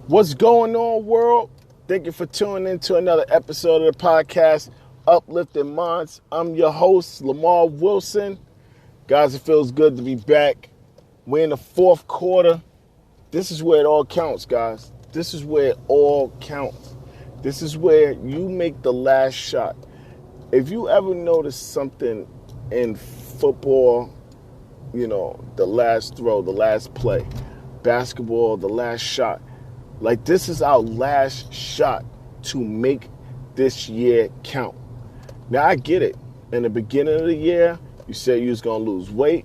What's going on, world? Thank you for tuning in to another episode of the podcast, Uplifting Minds. I'm your host, Lemar Wilson. Guys, it feels good to be back. We're in the fourth quarter. This is where it all counts, guys. This is where it all counts. This is where you make the last shot. If you ever notice something in football, the last throw, the last play, basketball, the last shot, like this is our last shot to make this year count. Now I get it. In the beginning of the year, you said you was going to lose weight.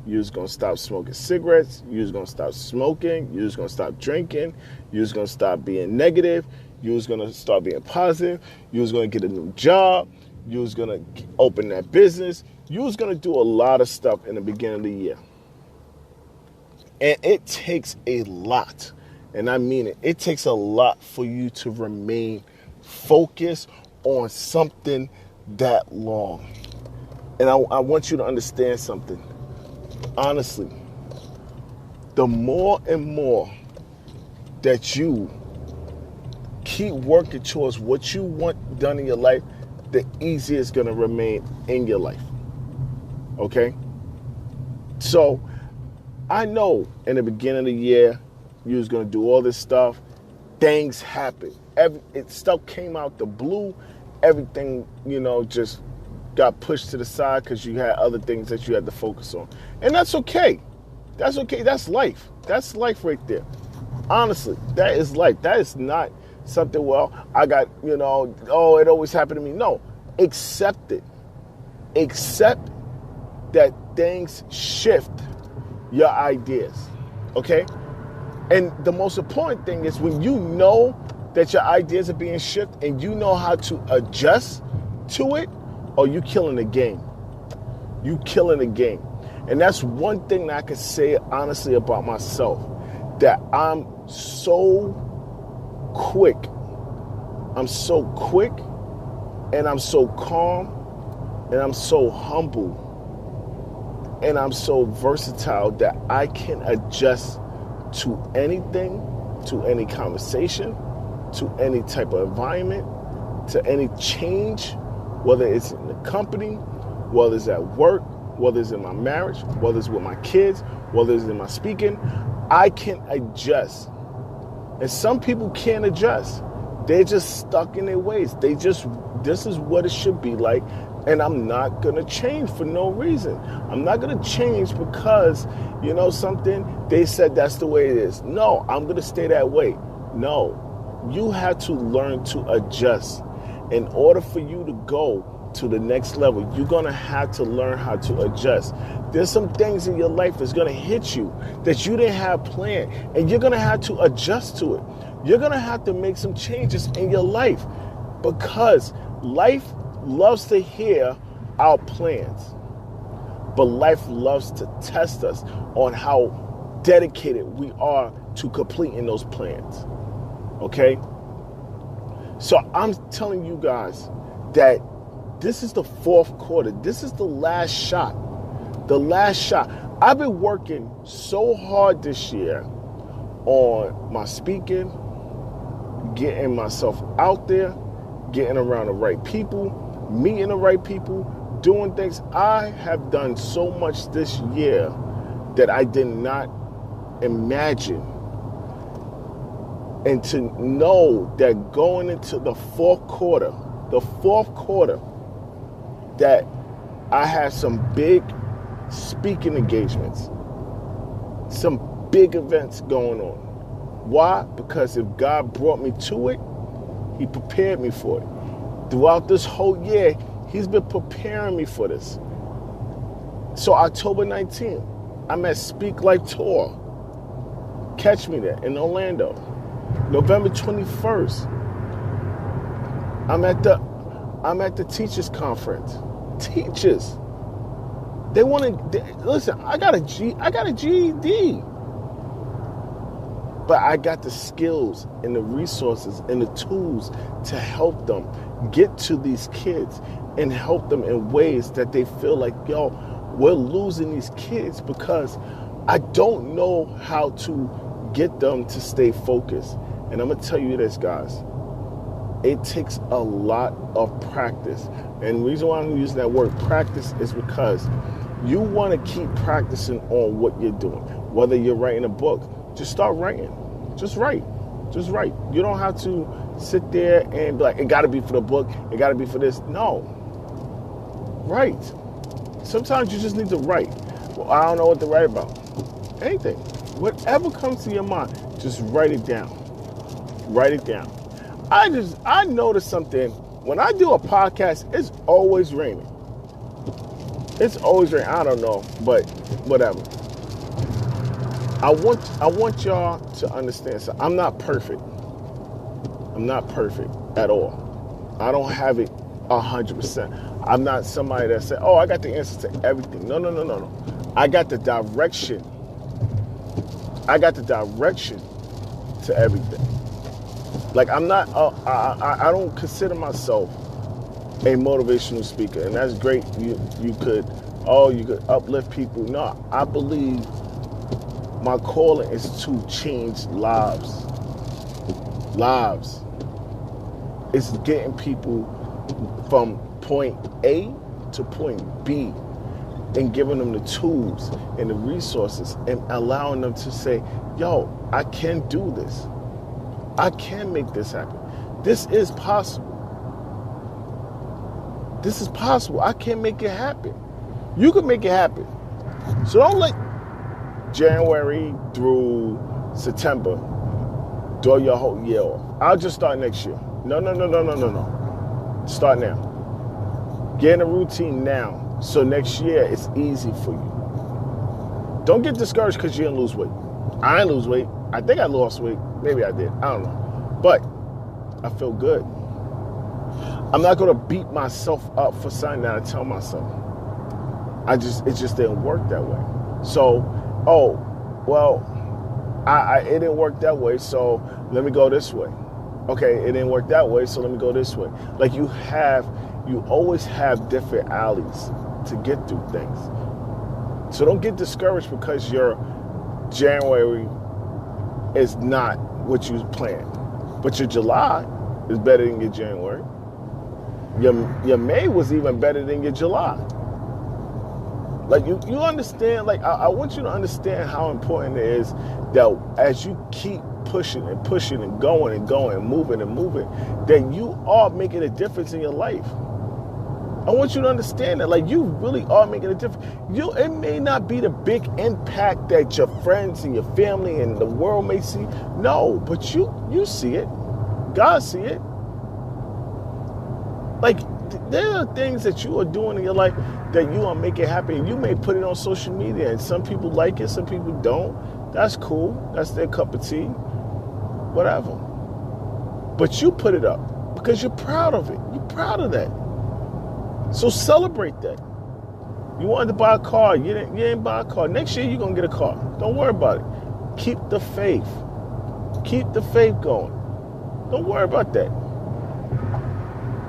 You was going to stop smoking cigarettes. You was going to stop smoking. You was going to stop drinking. You was going to stop being negative. You was going to start being positive. You was going to get a new job. You was going to open that business. You was going to do a lot of stuff in the beginning of the year. And it takes a lot. And I mean it. It takes a lot for you to remain focused on something that long. And I want you to understand something. Honestly, the more and more that you keep working towards what you want done in your life, the easier it's going to remain in your life. Okay? So, I know in the beginning of the year, you was going to do all this stuff. Things happened. Stuff came out the blue. Everything, just got pushed to the side because you had other things that you had to focus on. And that's okay. That's okay. That's life. That's life right there. Honestly, that is life. That is not something, I got, it always happened to me. No, accept it. Accept that things shift your ideas. Okay? And the most important thing is when you know that your ideas are being shifted and you know how to adjust to it, or you killing the game. You killing the game. And that's one thing that I can say honestly about myself, that I'm so quick. I'm so quick, and I'm so calm, and I'm so humble, and I'm so versatile that I can adjust to anything, to any conversation, to any type of environment, to any change, whether it's in the company, whether it's at work, whether it's in my marriage, whether it's with my kids, whether it's in my speaking, I can adjust. And some people can't adjust. They're just stuck in their ways. This is what it should be like. And I'm not going to change for no reason. I'm not going to change because, something, they said that's the way it is. No, I'm going to stay that way. No, you have to learn to adjust. In order for you to go to the next level, you're going to have to learn how to adjust. There's some things in your life that's going to hit you that you didn't have planned, and you're going to have to adjust to it. You're going to have to make some changes in your life because life loves to hear our plans, but life loves to test us on how dedicated we are to completing those plans. Okay? So I'm telling you guys that this is the fourth quarter. This is the last shot. The last shot. I've been working so hard this year on my speaking, getting myself out there, getting around the right people, meeting the right people, doing things. I have done so much this year that I did not imagine. And to know that going into the fourth quarter, that I have some big speaking engagements, some big events going on. Why? Because if God brought me to it, He prepared me for it. Throughout this whole year, He's been preparing me for this. So October 19th, I'm at Speak Life Tour. Catch me there in Orlando. November 21st, I'm at the teachers conference. Teachers, they want to listen. I got a GED, but I got the skills and the resources and the tools to help them get to these kids and help them in ways that they feel like, we're losing these kids because I don't know how to get them to stay focused. And I'm going to tell you this, guys. It takes a lot of practice. And the reason why I'm using that word practice is because you want to keep practicing on what you're doing. Whether you're writing a book, just start writing. Just write. Just write. You don't have to sit there and be like, it got to be for the book. It got to be for this. No. Write. Sometimes you just need to write. Well, I don't know what to write about. Anything. Whatever comes to your mind, just write it down. Write it down. I noticed something. When I do a podcast, it's always raining. It's always raining. I don't know, but whatever. I want y'all to understand. So I'm not perfect. I'm not perfect at all. I don't have it 100%. I'm not somebody that said, "Oh, I got the answer to everything." No. I got the direction. I got the direction to everything. Like I'm not, I don't consider myself a motivational speaker, and that's great. You could uplift people. No, I believe my calling is to change lives. Lives. It's getting people from point A to point B and giving them the tools and the resources and allowing them to say, yo, I can do this. I can make this happen. This is possible. This is possible. I can make it happen. You can make it happen. So don't let January through September throw your whole year off. I'll just start next year. No. Start now. Get in a routine now. So next year it's easy for you. Don't get discouraged because you didn't lose weight. I didn't lose weight. I think I lost weight. Maybe I did. I don't know. But I feel good. I'm not going to beat myself up for something that I tell myself. It just didn't work that way. So, it didn't work that way, so let me go this way. Okay, it didn't work that way, so let me go this way. Like you always have different alleys to get through things. So don't get discouraged because your January is not what you planned. But your July is better than your January. Your May was even better than your July. Like you understand, like I want you to understand how important it is that as you keep pushing and pushing and going and moving, that you are making a difference in your life. I want you to understand that, like, you really are making a difference. It may not be the big impact that your friends and your family and the world may see. No, but you see it. God see it. Like, there are things that you are doing in your life that you are making happen. You may put it on social media, and some people like it, some people don't. That's cool. That's their cup of tea. Whatever. But you put it up because you're proud of it. You're proud of that. So celebrate that. You wanted to buy a car. You didn't buy a car. Next year, you're going to get a car. Don't worry about it. Keep the faith. Keep the faith going. Don't worry about that.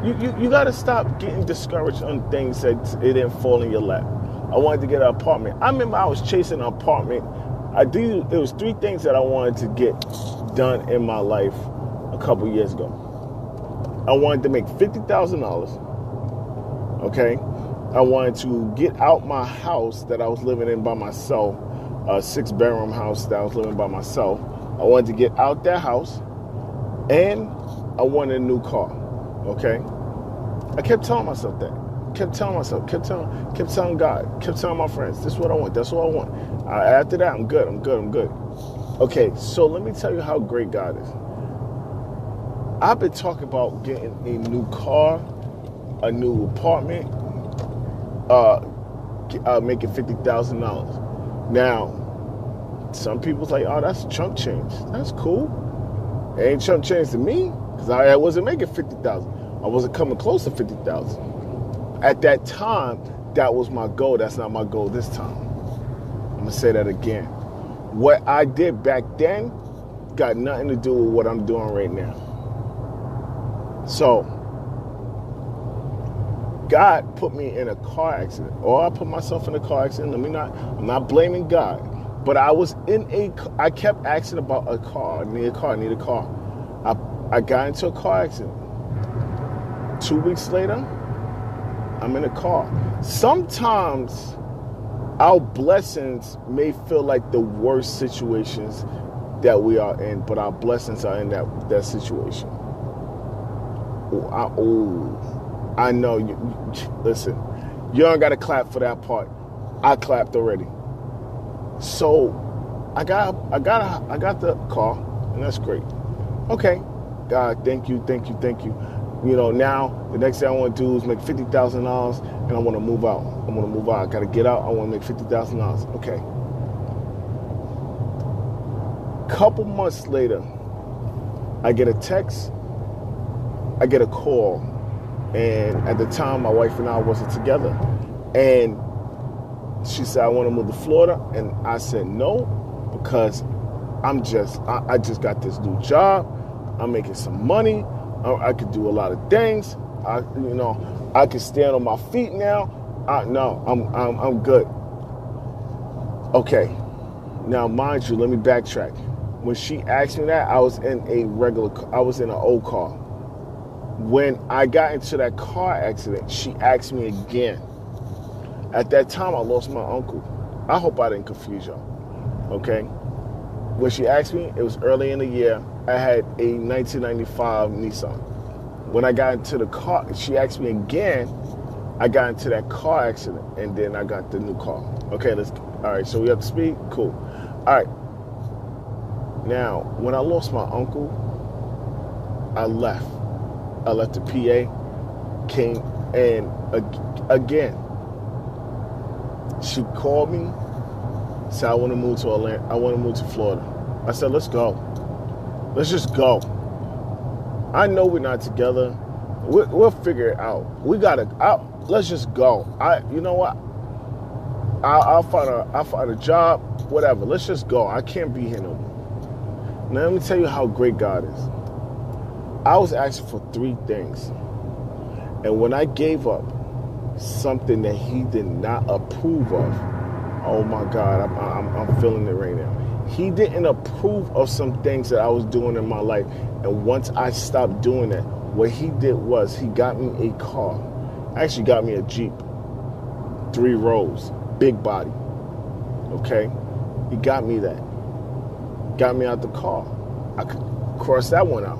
You got to stop getting discouraged on things that it didn't fall in your lap. I wanted to get an apartment. I remember I was chasing an apartment. There was 3 things that I wanted to get done in my life a couple years ago. I wanted to make $50,000. Okay? I wanted to get out my house that I was living in by myself, a 6-bedroom house that I was living by myself. I wanted to get out that house, and I wanted a new car. Okay? I kept telling myself that. Kept telling God, kept telling my friends, this is what I want, that's what I want. After that, I'm good. Okay, so let me tell you how great God is. I've been talking about getting a new car, a new apartment, making $50,000. Now, some people's like, oh, that's chump change. That's cool. It ain't chump change to me, because I wasn't making $50,000. I wasn't coming close to $50,000. At that time, that was my goal. That's not my goal this time. I'm going to say that again. What I did back then got nothing to do with what I'm doing right now. So, God put me in a car accident, or I put myself in a car accident. I'm not blaming God, but I kept asking about a car. I need a car. I got into a car accident. 2 weeks later, I'm in a car. Sometimes our blessings may feel like the worst situations that we are in, but our blessings are in that situation. I know you. Listen, you don't got to clap for that part. I clapped already. So I got the car, and that's great. Okay, God, thank you. You know, now the next thing I want to do is make $50,000, and I want to move out. I got to get out. I want to make $50,000. Okay. Couple months later, I get a text. I get a call, and at the time, my wife and I wasn't together, and she said, "I want to move to Florida," and I said no, because I just got this new job. I'm making some money. I could do a lot of things. I can stand on my feet now. I'm good. Okay. Now, mind you, let me backtrack. When she asked me that, I was in an old car. When I got into that car accident, she asked me again. At that time, I lost my uncle. I hope I didn't confuse y'all. Okay? When she asked me, it was early in the year. I had a 1995 Nissan. When I got into the car, she asked me again. I got into that car accident, and then I got the new car. Okay, all right, so we have to speed? Cool. All right. Now, when I lost my uncle, I left. I left the PA, came, and again, she called me, said, I want to move to Atlanta. I want to move to Florida. I said, let's go. Let's just go. I know we're not together. We'll figure it out. Let's just go. You know what? I'll find a job, whatever. Let's just go. I can't be here no more. Now, let me tell you how great God is. I was asking for 3 things. And when I gave up something that he did not approve of, oh my God, I'm feeling it right now. He didn't approve of some things that I was doing in my life. And once I stopped doing that, what he did was he got me a car. Actually got me a Jeep. 3 rows, big body. Okay? He got me that. Got me out the car. I could cross that one out.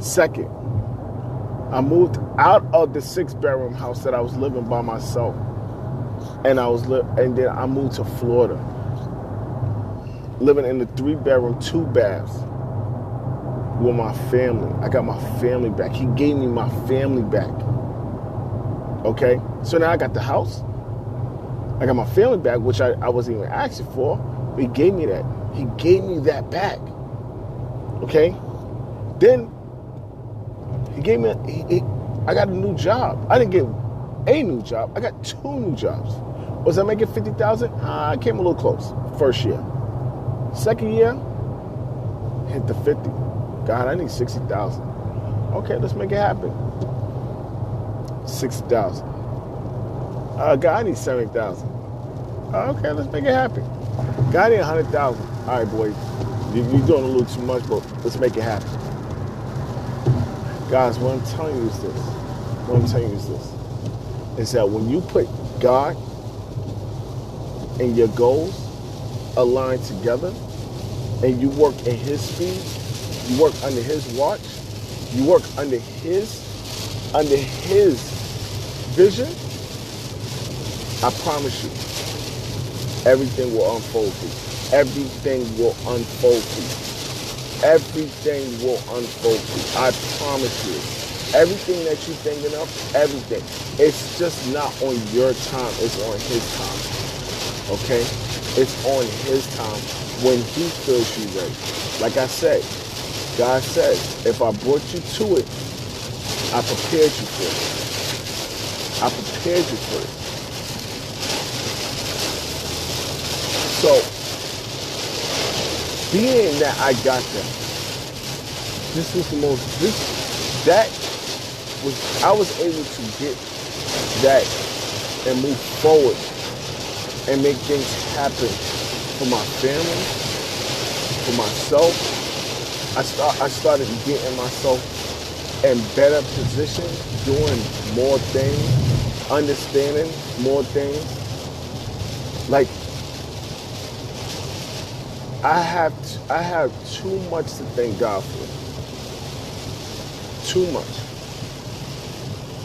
Second, I moved out of the 6-bedroom house that I was living by myself, and then I moved to Florida, living in the 3-bedroom, 2 baths with my family. I got my family back. He gave me my family back. Okay, so now I got the house. I got my family back, which I wasn't even asking for. But he gave me that. He gave me that back. Okay, then. He gave me, I got a new job. I didn't get a new job. I got 2 new jobs. Was I making $50,000? I came a little close. First year. Second year, hit the 50. God, I need $60,000. Okay, let's make it happen. $60,000. God, I need $70,000. Okay, let's make it happen. God, I need $100,000. All right, boys, you're doing a little too much, but let's make it happen. Guys, what I'm telling you is this. Is that when you put God and your goals aligned together, and you work in his speed, you work under his watch, you work under his vision, I promise you, everything will unfold for you. Everything will unfold for you. Everything will unfold for you. I promise you. Everything that you're thinking of, everything. It's just not on your time. It's on his time. Okay? It's on his time when he feels you ready. Like I said, God says, if I brought you to it, I prepared you for it. I prepared you for it. So, being that I got that, I was able to get that and move forward and make things happen for my family, for myself, I started getting myself in better position, doing more things, understanding more things. Like, I have too much to thank God for. Too much.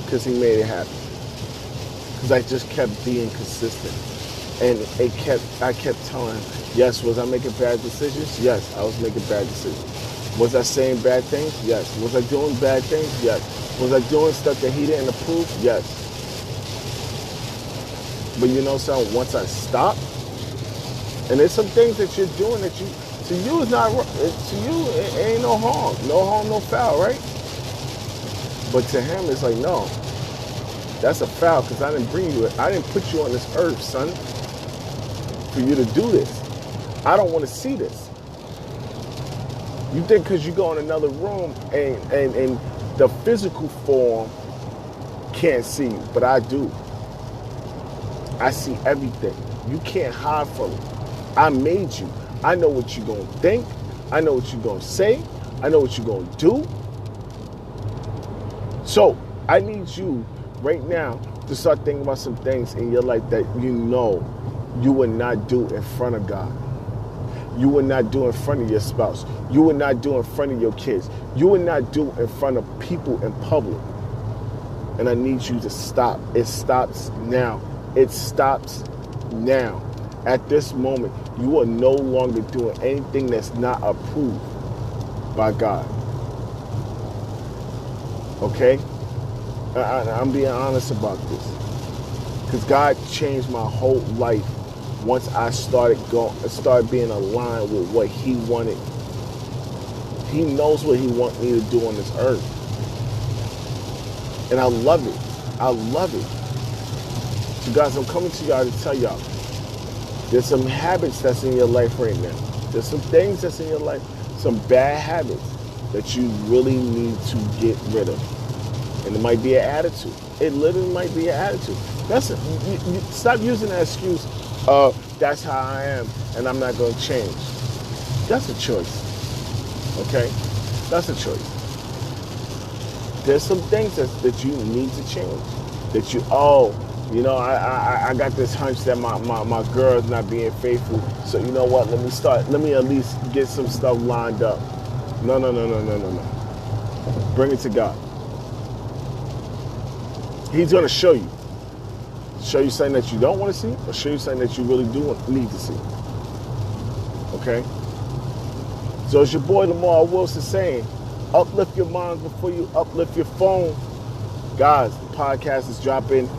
Because he made it happen. Because I just kept being consistent. And I kept telling him, yes, was I making bad decisions? Yes, I was making bad decisions. Was I saying bad things? Yes. Was I doing bad things? Yes. Was I doing stuff that he didn't approve? Yes. But you know something, once I stopped, and there's some things that you're doing that to you is not, to you it ain't no harm. No harm, no foul, right? But to him, it's like, no, that's a foul because I didn't put you on this earth, son, for you to do this. I don't want to see this. You think because you go in another room and the physical form can't see you, but I do. I see everything. You can't hide from it. I made you. I know what you're going to think. I know what you're going to say. I know what you're going to do. So I need you right now to start thinking about some things in your life that you know you would not do in front of God. You would not do in front of your spouse. You would not do in front of your kids. You would not do in front of people in public. And I need you to stop. It stops now. It stops now. At this moment, you are no longer doing anything that's not approved by God. Okay? I'm being honest about this. Because God changed my whole life once I started being aligned with what he wanted. He knows what he wants me to do on this earth. And I love it. I love it. So guys, I'm coming to y'all to tell y'all, there's some habits that's in your life right now. There's some things that's in your life, some bad habits that you really need to get rid of. And it might be an attitude. It literally might be an attitude. Stop using that excuse of that's how I am and I'm not going to change. That's a choice. Okay? That's a choice. There's some things that you need to change. That I got this hunch that my girl's not being faithful. So you know what? Let me at least get some stuff lined up. No. Bring it to God. He's going to show you. Show you something that you don't want to see, or show you something that you really do need to see. Okay? So it's your boy Lemar Wilson saying, uplift your minds before you uplift your phone. Guys, the podcast is dropping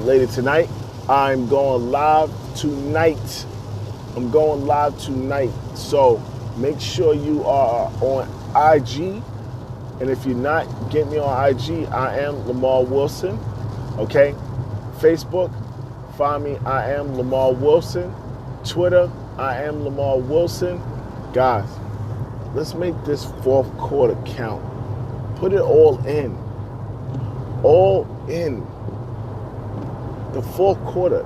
later tonight. I'm going live tonight. So make sure you are on IG. And if you're not, get me on IG. I am Lemar Wilson. Okay? Facebook, find me. I am Lemar Wilson. Twitter, I am Lemar Wilson. Guys, let's make this fourth quarter count. Put it all in. All in. The fourth quarter.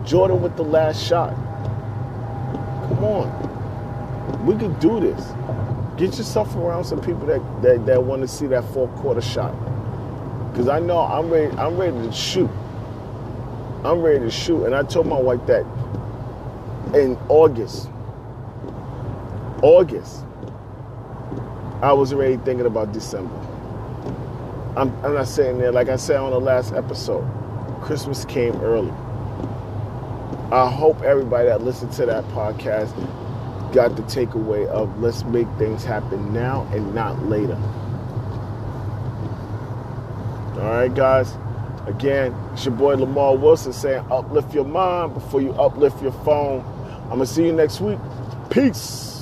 Jordan with the last shot. Come on. We can do this. Get yourself around some people that want to see that fourth quarter shot. Because I know I'm ready to shoot. I'm ready to shoot. And I told my wife that in August, I was already thinking about December. I'm not saying there, like I said on the last episode, Christmas came early. I hope everybody that listened to that podcast got the takeaway of let's make things happen now and not later. All right, guys. Again, it's your boy Lemar Wilson saying uplift your mind before you uplift your phone. I'm going to see you next week. Peace.